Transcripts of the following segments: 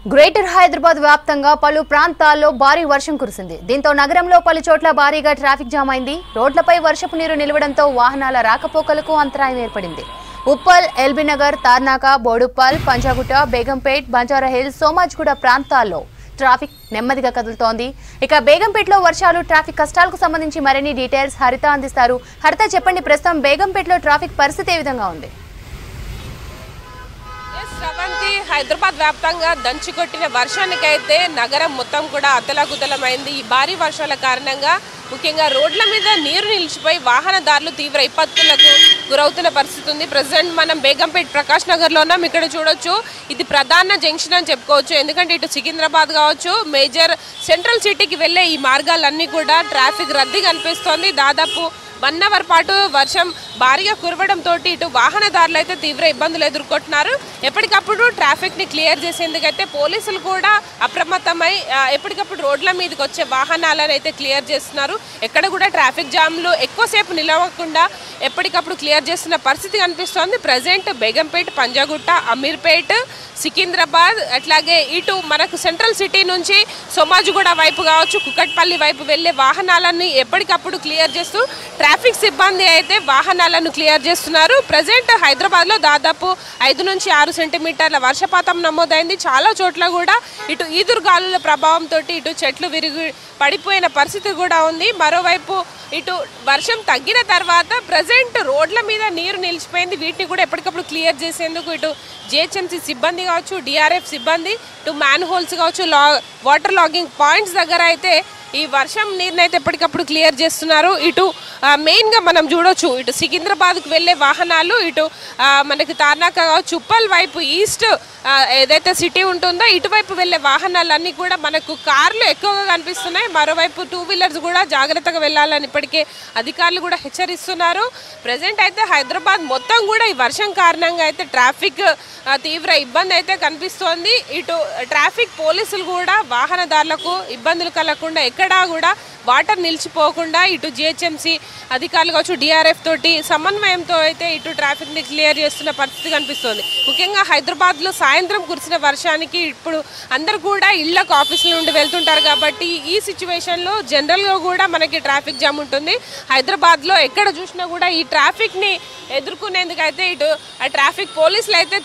Greater Hyderabad వ్యాప్తంగా పలు ప్రాంతాల్లో భారీ వర్షం కురిసింది. దీంతో నగరంలో పలు చోట్ల భారీగా ట్రాఫిక్ జామ్ అయింది. రోడ్లపై వర్షపు నీరు నిలవడంతో వాహనాల రాకపోకలకు అంతరాయం ఏర్పడింది. ఉప్పల్, ఎల్బీనగర్, తార్నాక, బోడుప్పల్, పంజాగుట్ట, బేగంపేట్, బంజారాహిల్స్, సోమాజిగూడ ప్రాంతాల్లో ట్రాఫిక్ నెమ్మదిగా కదులుతోంది. ఇక బేగంపేటలో వర్షాలు, ట్రాఫిక్ కష్టాలకు సంబంధించి మరిన్ని డీటెయిల్స్ హరిత అందిస్తారు. హరిత, చెప్పండి, ప్రస్తుతం బేగంపేటలో ట్రాఫిక్ పరిస్థితి ఏ విధంగా ఉంది? హైదరాబాద్ వ్యాప్తంగా దంచుకొట్టిన వర్షానికైతే నగరం మొత్తం కూడా అతలాకుతలమైంది. ఈ భారీ వర్షాల కారణంగా ముఖ్యంగా రోడ్ల మీద నీరు నిలిచిపోయి వాహనదారులు తీవ్ర విపత్తులకు గురవుతున్న పరిస్థితి ఉంది. ప్రజెంట్ మనం బేగంపేట్ ప్రకాష్ నగర్లో ఉన్నాం. ఇక్కడ చూడొచ్చు, ఇది ప్రధాన జంక్షన్ అని చెప్పుకోవచ్చు. ఎందుకంటే ఇటు సికింద్రాబాద్ కావచ్చు, మేజర్ సెంట్రల్ సిటీకి వెళ్ళే ఈ మార్గాలన్నీ కూడా ట్రాఫిక్ రద్దీ కనిపిస్తోంది. దాదాపు 1 అవర్ పాటు వర్షం భారీగా కురవడంతో ఇటు వాహనదారులు అయితే తీవ్ర ఇబ్బందులు ఎదుర్కొంటున్నారు. ఎప్పటికప్పుడు ట్రాఫిక్ని క్లియర్ చేసేందుకైతే పోలీసులు కూడా అప్రమత్తమై ఎప్పటికప్పుడు రోడ్ల మీదకి వచ్చే వాహనాలను అయితే క్లియర్ చేస్తున్నారు. ఎక్కడ కూడా ట్రాఫిక్ జామ్లు ఎక్కువసేపు నిలవకుండా ఎప్పటికప్పుడు క్లియర్ చేస్తున్న పరిస్థితి కనిపిస్తోంది. ప్రజెంట్ బేగంపేట్, పంజాగుట్ట, అమీర్పేట్, సికింద్రాబాద్, అట్లాగే ఇటు మనకు సెంట్రల్ సిటీ నుంచి సోమాజిగూడ వైపు కావచ్చు, కుకట్పల్లి వైపు వెళ్ళే వాహనాలను ఎప్పటికప్పుడు క్లియర్ చేస్తూ ట్రాఫిక్ సిబ్బంది అయితే వాహనాలను క్లియర్ చేస్తున్నారు. ప్రజెంట్ హైదరాబాద్లో దాదాపు 5 నుంచి 6 సెంటీమీటర్ల వర్షపాతం నమోదైంది. చాలా చోట్ల కూడా ఇటు ఈదురుగాలుల ప్రభావంతో ఇటు చెట్లు విరిగి పడిపోయిన పరిస్థితి కూడా ఉంది. మరోవైపు ఇటు వర్షం తగ్గిన తర్వాత ప్రజెంట్ రోడ్ల మీద నీరు నిలిచిపోయింది. వీటిని కూడా ఎప్పటికప్పుడు క్లియర్ చేసేందుకు ఇటు జిహెచ్ఎంసీ సిబ్బంది కావచ్చు, డిఆర్ఎఫ్ సిబ్బంది, ఇటు మ్యాన్ హోల్స్ కావచ్చు, వాటర్ లాగింగ్ పాయింట్స్ దగ్గర అయితే ఈ వర్షం నీరుని అయితే ఎప్పటికప్పుడు క్లియర్ చేస్తున్నారు. ఇటు మెయిన్గా మనం చూడొచ్చు, ఇటు సికింద్రాబాద్కు వెళ్ళే వాహనాలు, ఇటు మనకి తార్నాక కావచ్చు, ఉప్పల్ వైపు ఈస్ట్ ఏదైతే సిటీ ఉంటుందో ఇటువైపు వెళ్ళే వాహనాలన్నీ కూడా మనకు కార్లు ఎక్కువగా కనిపిస్తున్నాయి. మరోవైపు 2 వీలర్స్ కూడా జాగ్రత్తగా వెళ్ళాలని ఇప్పటికే అధికారులు కూడా హెచ్చరిస్తున్నారు. ప్రజెంట్ అయితే హైదరాబాద్ మొత్తం కూడా ఈ వర్షం కారణంగా అయితే ట్రాఫిక్ తీవ్ర ఇబ్బంది అయితే కనిపిస్తోంది. ఇటు ట్రాఫిక్ పోలీసులు కూడా వాహనదారులకు ఇబ్బందులు కలగకుండా ఎక్కడా కూడా వాటర్ నిలిచిపోకుండా ఇటు జిహెచ్ఎంసీ అధికారులు కావచ్చు, డిఆర్ఎఫ్ తోటి సమన్వయంతో అయితే ఇటు ట్రాఫిక్ని క్లియర్ చేస్తున్న పరిస్థితి కనిపిస్తోంది. ముఖ్యంగా హైదరాబాద్లో సాయంత్రం కురిసిన వర్షానికి ఇప్పుడు అందరూ కూడా ఇళ్లకు, ఆఫీసుల నుండి వెళ్తుంటారు కాబట్టి ఈ సిచ్యువేషన్లో జనరల్గా కూడా మనకి ట్రాఫిక్ జామ్ ఉంటుంది. హైదరాబాద్లో ఎక్కడ చూసినా కూడా ఈ ట్రాఫిక్ని ఎదుర్కొనేందుకైతే ఇటు ట్రాఫిక్ పోలీసులు అయితే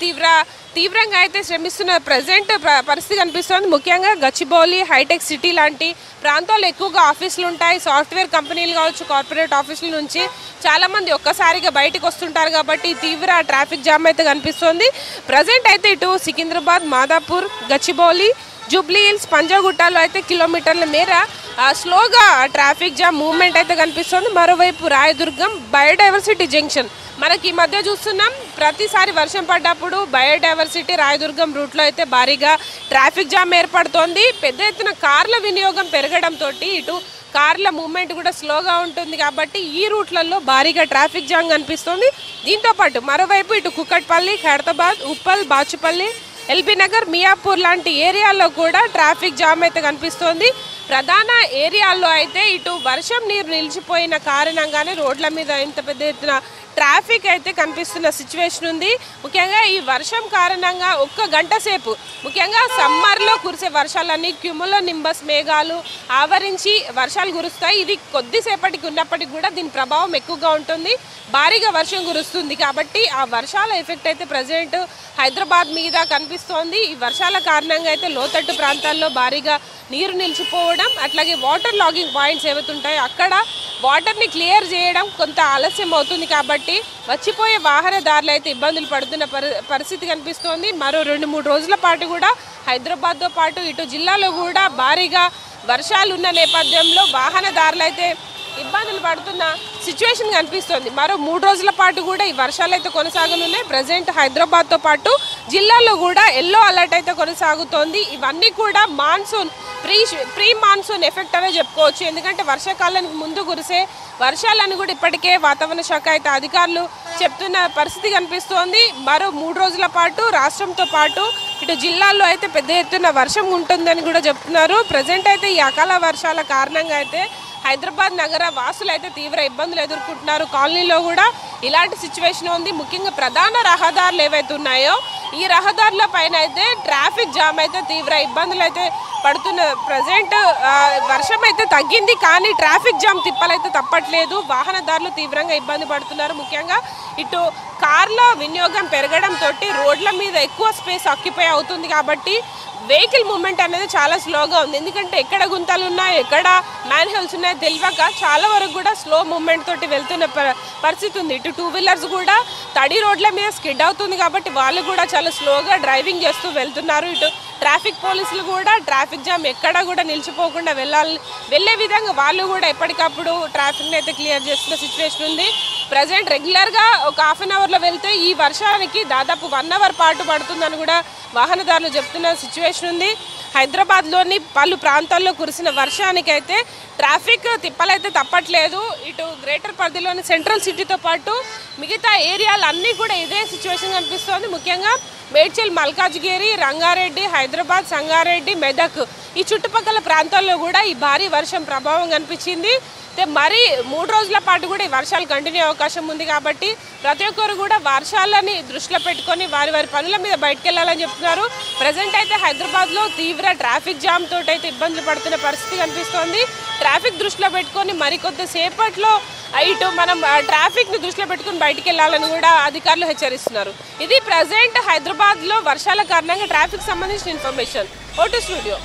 తీవ్రంగా అయితే శ్రమిస్తున్న ప్రజెంట్ పరిస్థితి కనిపిస్తుంది. ముఖ్యంగా గచ్చిబౌలి, హైటెక్ సిటీ లాంటి ప్రాంతాల్లో ఎక్కువగా ఆఫీసులు ఉంటాయి. సాఫ్ట్వేర్ కంపెనీలు కావచ్చు, కార్పొరేట్ ఆఫీసుల నుంచి చాలామంది ఒక్కసారిగా బయటకు వస్తుంటారు కాబట్టి తీవ్ర ట్రాఫిక్ జామ్ అయితే కనిపిస్తుంది. ప్రజెంట్ అయితే ఇటు సికింద్రాబాద్, మాదాపూర్, గచ్చిబౌలి, జూబ్లీ హిల్స్, పంజాగుట్టలో అయితే కిలోమీటర్ల మేర స్లోగా ట్రాఫిక్ జామ్ మూవ్మెంట్ అయితే కనిపిస్తుంది. మరోవైపు రాయదుర్గం, బయోడైవర్సిటీ జంక్షన్ మనకి ఈ మధ్య చూస్తున్నాం. ప్రతిసారి వర్షం పడ్డప్పుడు బయోడైవర్సిటీ, రాయదుర్గం రూట్లో అయితే భారీగా ట్రాఫిక్ జామ్ ఏర్పడుతోంది. పెద్ద ఎత్తున కార్ల వినియోగం పెరగడంతో ఇటు కార్ల మూవ్మెంట్ కూడా స్లోగా ఉంటుంది కాబట్టి ఈ రూట్లలో భారీగా ట్రాఫిక్ జామ్ కనిపిస్తుంది. దీంతోపాటు మరోవైపు ఇటు కుకట్పల్లి, ఖైరతాబాద్, ఉప్పల్, బాచుపల్లి, ఎల్బీనగర్, మియాపూర్ లాంటి ఏరియాల్లో కూడా ట్రాఫిక్ జామ్ అయితే కనిపిస్తోంది. ప్రధాన ఏరియాల్లో అయితే ఇటు వర్షం నీరు నిలిచిపోయిన కారణంగానే రోడ్ల మీద ఇంత పెద్ద ఎత్తున ట్రాఫిక్ అయితే కనిపిస్తున్న సిచ్యువేషన్ ఉంది. ముఖ్యంగా ఈ వర్షం కారణంగా 1 గంట సేపు, ముఖ్యంగా సమ్మర్లో కురిసే వర్షాలన్నీ క్యూములో నింబస్ మేఘాలు ఆవరించి వర్షాలు కురుస్తాయి. ఇది కొద్దిసేపటికి ఉన్నప్పటికీ కూడా దీని ప్రభావం ఎక్కువగా ఉంటుంది. భారీగా వర్షం కురుస్తుంది కాబట్టి ఆ వర్షాల ఎఫెక్ట్ అయితే ప్రజెంట్ హైదరాబాద్ మీద కనిపిస్తోంది. ఈ వర్షాల కారణంగా అయితే లోతట్టు ప్రాంతాల్లో భారీగా నీరు నిలిచిపోవడం, అట్లాగే వాటర్ లాగింగ్ పాయింట్స్ ఏవైతుంటాయో అక్కడ వాటర్ని క్లియర్ చేయడం కొంత ఆలస్యం అవుతుంది కాబట్టి వచ్చిపోయే వాహనదారులు అయితే ఇబ్బందులు పడుతున్న పరిస్థితి కనిపిస్తోంది. మరో 2-3 రోజుల పాటు కూడా హైదరాబాద్తో పాటు ఇటు జిల్లాలో కూడా భారీగా వర్షాలు ఉన్న నేపథ్యంలో వాహనదారులు అయితే ఇబ్బందులు పడుతున్న సిచ్యువేషన్ కనిపిస్తుంది. మరో 3 రోజుల పాటు కూడా ఈ వర్షాలు అయితే కొనసాగనున్నాయి. ప్రజెంట్ హైదరాబాద్తో పాటు జిల్లాలో కూడా ఎల్లో అలర్ట్ అయితే కొనసాగుతోంది. ఇవన్నీ కూడా మాన్సూన్ ప్రీ మాన్సూన్ ఎఫెక్ట్ అనే చెప్పుకోవచ్చు. ఎందుకంటే వర్షాకాలానికి ముందు కురిసే వర్షాలను కూడా ఇప్పటికే వాతావరణ శాఖ అయితే అధికారులు చెప్తున్న పరిస్థితి కనిపిస్తోంది. మరో 3 రోజుల పాటు రాష్ట్రంతో పాటు ఇటు జిల్లాల్లో అయితే పెద్ద ఎత్తున వర్షం ఉంటుందని కూడా చెప్తున్నారు. ప్రజెంట్ అయితే ఈ అకాల వర్షాల కారణంగా అయితే హైదరాబాద్ నగర వాసులు అయితే తీవ్ర ఇబ్బందులు ఎదుర్కొంటున్నారు. కాలనీలో కూడా ఇలాంటి సిచ్యువేషన్ ఉంది. ముఖ్యంగా ప్రధాన రహదారులు ఏవైతే ఉన్నాయో ఈ రహదారుల పైన అయితే ట్రాఫిక్ జామ్ అయితే తీవ్ర ఇబ్బందులు అయితే పడుతున్న. ప్రజెంట్ వర్షం అయితే తగ్గింది, కానీ ట్రాఫిక్ జామ్ తిప్పలైతే తప్పట్లేదు. వాహనదారులు తీవ్రంగా ఇబ్బంది పడుతున్నారు. ముఖ్యంగా ఇటు కార్ల వినియోగం పెరగడంతో రోడ్ల మీద ఎక్కువ స్పేస్ ఆక్యుపై అవుతుంది కాబట్టి వెహికల్ మూవ్మెంట్ అనేది చాలా స్లోగా ఉంది. ఎందుకంటే ఎక్కడ గుంతలు ఉన్నాయి, ఎక్కడ మ్యాన్ హోల్స్ ఉన్నాయో తెలియక చాలా వరకు కూడా స్లో మూవ్మెంట్ తోటి వెళ్తున్న పరిస్థితి ఉంది. ఇటు టూ వీలర్స్ కూడా తడి రోడ్ల మీద స్కిడ్ అవుతుంది కాబట్టి వాళ్ళు కూడా చాలా స్లోగా డ్రైవింగ్ చేస్తూ వెళ్తున్నారు. ఇటు ట్రాఫిక్ పోలీసులు కూడా ట్రాఫిక్ జామ్ ఎక్కడా కూడా నిలిచిపోకుండా వెళ్ళే విధంగా వాళ్ళు కూడా ఎప్పటికప్పుడు ట్రాఫిక్ని అయితే క్లియర్ చేస్తున్న సిచ్యువేషన్ ఉంది. ప్రజెంట్ రెగ్యులర్గా ఒక హాఫ్ అన్ అవర్లో వెళ్తే ఈ వర్షానికి దాదాపు 1 అవర్ పాటు పడుతుందని కూడా వాహనదారులు చెప్తున్న సిచ్యువేషన్ ఉంది. హైదరాబాద్లోని పలు ప్రాంతాల్లో కురిసిన వర్షానికి అయితే ట్రాఫిక్ తిప్పలైతే తప్పట్లేదు. ఇటు గ్రేటర్ పరిధిలోని సెంట్రల్ సిటీతో పాటు మిగతా ఏరియాలు అన్నీ కూడా ఇదే సిచ్యువేషన్ కనిపిస్తోంది. ముఖ్యంగా మేడ్చల్, మల్కాజ్గిరి, రంగారెడ్డి, హైదరాబాద్, సంగారెడ్డి, మెదక్ ఈ చుట్టుపక్కల ప్రాంతాల్లో కూడా ఈ భారీ వర్షం ప్రభావం కనిపించింది. మరి 3 రోజుల పాటు కూడా ఈ వర్షాలు కంటిన్యూ అవకాశం ఉంది కాబట్టి ప్రతి ఒక్కరు కూడా వర్షాలని దృష్టిలో పెట్టుకొని వారి పనుల మీద బయటకు వెళ్ళాలని చెప్తున్నారు. ప్రజెంట్ అయితే హైదరాబాద్లో తీవ్ర ట్రాఫిక్ జామ్ తోటి అయితే ఇబ్బందులు పడుతున్న పరిస్థితి కనిపిస్తోంది. ట్రాఫిక్ దృష్టిలో పెట్టుకొని మరికొద్దిసేపట్లో ఇటు మనం ట్రాఫిక్ని దృష్టిలో పెట్టుకుని బయటికి వెళ్ళాలని కూడా అధికారులు హెచ్చరిస్తున్నారు. ఇది ప్రజెంట్ హైదరాబాద్లో వర్షాల కారణంగా ట్రాఫిక్ సంబంధించిన ఇన్ఫర్మేషన్. Vote studio.